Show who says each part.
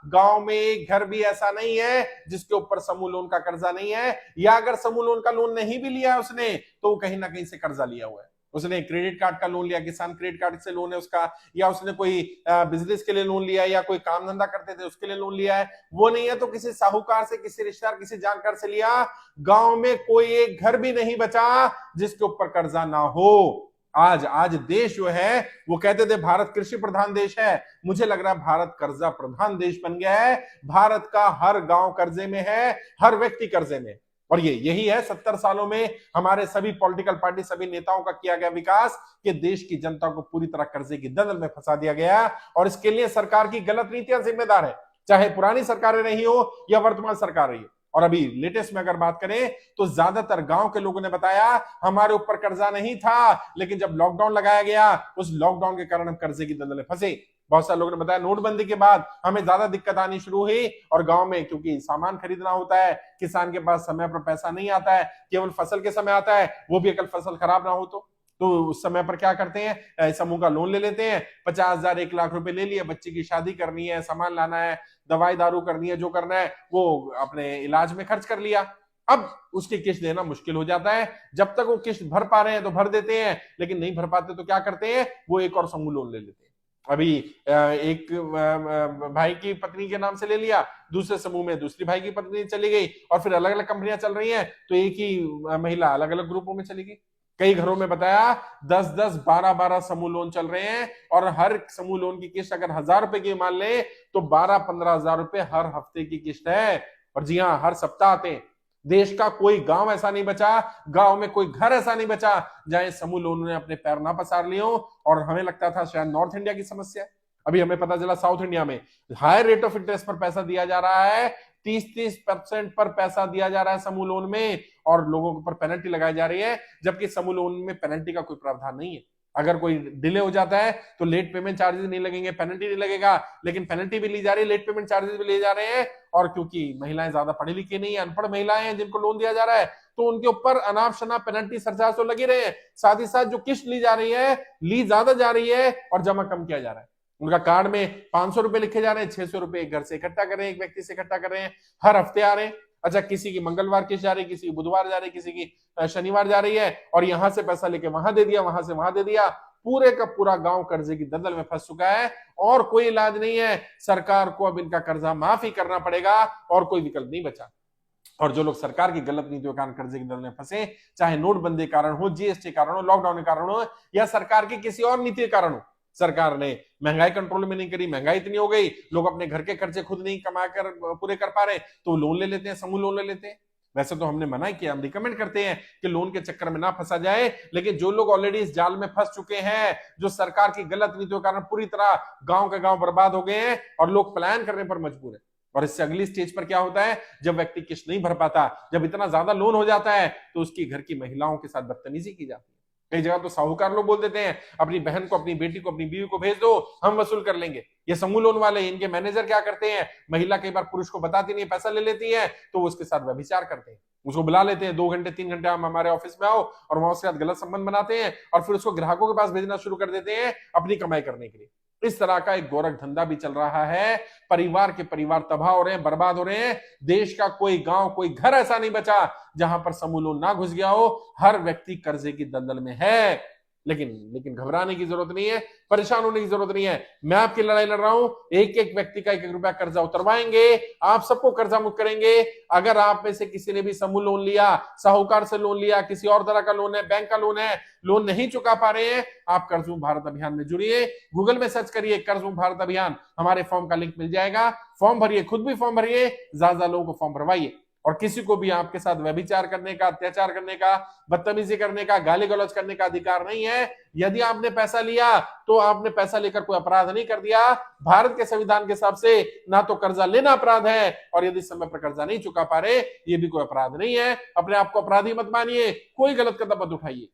Speaker 1: गांव में एक घर भी ऐसा नहीं है जिसके ऊपर समूह लोन का कर्जा नहीं है, या अगर समूह लोन का लोन नहीं भी लिया उसने तो वो कहीं ना कहीं से कर्जा लिया हुआ है। उसने क्रेडिट कार्ड का लोन लिया, किसान क्रेडिट कार्ड से लोन है उसका, या उसने कोई बिजनेस के लिए लोन लिया, या कोई काम धंधा करते थे उसके लिए लोन लिया है, वो नहीं है तो किसी साहूकार से, किसी रिश्तेदार, किसी जानकार से लिया। गांव में कोई एक घर भी नहीं बचा जिसके ऊपर कर्जा ना हो। आज आज देश जो है, वो कहते थे भारत कृषि प्रधान देश है, मुझे लग रहा है भारत कर्जा प्रधान देश बन गया है। भारत का हर गांव कर्जे में है, हर व्यक्ति कर्जे में। और यही है 70 सालों में हमारे सभी पॉलिटिकल पार्टी, सभी नेताओं का किया गया विकास, कि देश की जनता को पूरी तरह कर्जे की दलदल में फंसा दिया गया। और इसके लिए सरकार की गलत नीतियां जिम्मेदार है, चाहे पुरानी सरकारें रही हो या वर्तमान सरकार रही हो। और अभी लेटेस्ट में अगर बात करें तो ज्यादातर गांव के लोगों ने बताया हमारे ऊपर कर्जा नहीं था, लेकिन जब लॉकडाउन लगाया गया उस लॉकडाउन के कारण हम कर्जे की दलदल में फंसे। बहुत सारे लोगों ने बताया नोटबंदी के बाद हमें ज्यादा दिक्कत आनी शुरू हुई, और गांव में क्योंकि सामान खरीदना होता है, किसान के पास समय पर पैसा नहीं आता है, केवल फसल के समय आता है, वो भी अगर फसल खराब ना हो तो उस समय पर क्या करते हैं, समूह का लोन ले लेते हैं। 50,000 1 लाख रुपए ले लिए, बच्चे की शादी करनी है, सामान लाना है, दवाई दारू करनी है, जो करना है वो अपने इलाज में खर्च कर लिया। अब उसकी किस्त देना मुश्किल हो जाता है। जब तक वो किस्त भर पा रहे हैं तो भर देते हैं, लेकिन नहीं भर पाते तो क्या करते हैं, वो एक और समूह लोन ले लेते हैं। अभी एक भाई की पत्नी के नाम से ले लिया, दूसरे समूह में दूसरी भाई की पत्नी चली गई, और फिर अलग अलग कंपनियां चल रही हैं तो एक ही महिला अलग अलग ग्रुपों में चली गई। कई घरों में बताया 10-10 12-12 समूह लोन चल रहे हैं, और हर समूह लोन की किस्त अगर 1,000 रुपए की मान ले तो 12-15 हजार रुपए हर हफ्ते की किस्त है। और जी हाँ, हर सप्ताह आते हैं। देश का कोई गांव ऐसा नहीं बचा, गांव में कोई घर ऐसा नहीं बचा जहां समूह लोन ने अपने पैर ना पसार लिए हो। और हमें लगता था शायद नॉर्थ इंडिया की समस्या है, अभी हमें पता चला साउथ इंडिया में हाई रेट ऑफ इंटरेस्ट पर पैसा दिया जा रहा है। 30-30% पर पैसा दिया जा रहा है समूह लोन में, और लोगों के ऊपर पेनल्टी लगाई जा रही है, जबकि समूह लोन में पेनल्टी का कोई प्रावधान नहीं है। अगर कोई डिले हो जाता है तो लेट पेमेंट चार्जेस नहीं लगेंगे, पेनल्टी नहीं लगेगा, लेकिन पेनल्टी भी ली जा रही है, लेट पेमेंट चार्जेस भी लिए जा रहे हैं। और क्योंकि महिलाएं ज्यादा पढ़ी लिखी नहीं, अनपढ़ महिलाएं हैं जिनको लोन दिया जा रहा है, तो उनके ऊपर अनाप शनाप पेनल्टी सरचार्ज तो लगी रहे हैं, साथ ही साथ जो किस्त ली जा रही है, ली ज्यादा जा रही है और जमा कम किया जा रहा है। उनका कार्ड में 500 रुपए लिखे जा रहे हैं, 600 रुपए एक घर से इकट्ठा कर रहे हैं, एक व्यक्ति से इकट्ठा कर रहे हैं, हर हफ्ते आ रहे हैं। अच्छा, किसी की मंगलवार किस्त जा रही है, किसी की बुधवार जा रही है, किसी की शनिवार जा रही है, और यहां से पैसा लेके वहां दे दिया, वहां से वहां दे दिया। पूरे का पूरा गांव कर्जे की दलदल में फंस चुका है, और कोई इलाज नहीं है। सरकार को अब इनका कर्जा माफ ही करना पड़ेगा, और कोई विकल्प नहीं बचा। और जो लोग सरकार की गलत नीतियों के कारण कर्जे की दलदल में फंसे, चाहे नोटबंदी कारण हो, जीएसटी कारण हो, लॉकडाउन के कारण हो, या सरकार की किसी और नीति के कारण हो, सरकार ने महंगाई कंट्रोल में नहीं करी, महंगाई इतनी हो गई, लोग अपने घर के खर्चे खुद नहीं कमा कर पूरे कर पा रहे, तो लोन ले लेते हैं, समूह लोन ले लेते हैं। वैसे तो हमने मना किया, हम रिकमेंड करते हैं कि लोन के चक्कर में ना फंसा जाए, लेकिन जो लोग ऑलरेडी इस जाल में फंस चुके हैं, जो सरकार की गलत नीतियों के कारण पूरी तरह गांव के गांव बर्बाद हो गए हैं, और लोग पलायन करने पर मजबूर है। और इससे अगली स्टेज पर क्या होता है, जब व्यक्ति किस्त नहीं भर पाता, जब इतना ज्यादा लोन हो जाता है, तो उसकी घर की महिलाओं के साथ बदतमीजी की जाती है। कई जगह तो साहूकार लोग बोल देते हैं अपनी बहन को, अपनी बेटी को, अपनी बीवी को भेज दो, हम वसूल कर लेंगे। ये समूह लोन वाले, इनके मैनेजर क्या करते हैं, महिला कई बार पुरुष को बताती नहीं, पैसा ले लेती है, तो वो उसके साथ व्यभिचार करते हैं, उसको बुला लेते हैं, 2 घंटे 3 घंटे हम हमारे ऑफिस में आओ, और वहां उसके साथ गलत संबंध बनाते हैं, और फिर उसको ग्राहकों के पास भेजना शुरू कर देते हैं अपनी कमाई करने के लिए। इस तरह का एक गोरख धंधा भी चल रहा है। परिवार के परिवार तबाह हो रहे हैं, बर्बाद हो रहे हैं। देश का कोई गांव, कोई घर ऐसा नहीं बचा जहां पर समूह लोन ना घुस गया हो। हर व्यक्ति कर्जे की दलदल में है। लेकिन घबराने की जरूरत नहीं है, परेशान होने की जरूरत नहीं है। मैं आपकी लड़ाई लड़ रहा हूं, एक एक व्यक्ति का 1-1 रुपया कर्जा उतरवाएंगे, आप सबको कर्जा मुक्त करेंगे। अगर आप में से किसी ने भी समूह लोन लिया, साहूकार से लोन लिया, किसी और तरह का लोन है, बैंक का लोन है, लोन नहीं चुका पा रहे हैं, आप कर्ज मुक्त भारत अभियान में जुड़िए। गूगल में सर्च करिए कर्ज मुक्त भारत अभियान, हमारे फॉर्म का लिंक मिल जाएगा। फॉर्म भरिए, खुद भी फॉर्म भरिए, ज्यादा लोगों को फॉर्म भरवाइए। और किसी को भी आपके साथ व्यभिचार करने का, अत्याचार करने का, बदतमीजी करने का, गाली गलौज करने का अधिकार नहीं है। यदि आपने पैसा लिया तो आपने पैसा लेकर कोई अपराध नहीं कर दिया। भारत के संविधान के हिसाब से ना तो कर्जा लेना अपराध है, और यदि समय पर कर्जा नहीं चुका पा रहे, ये भी कोई अपराध नहीं है। अपने आप को अपराधी मत मानिए, कोई गलत कदम मत उठाइए।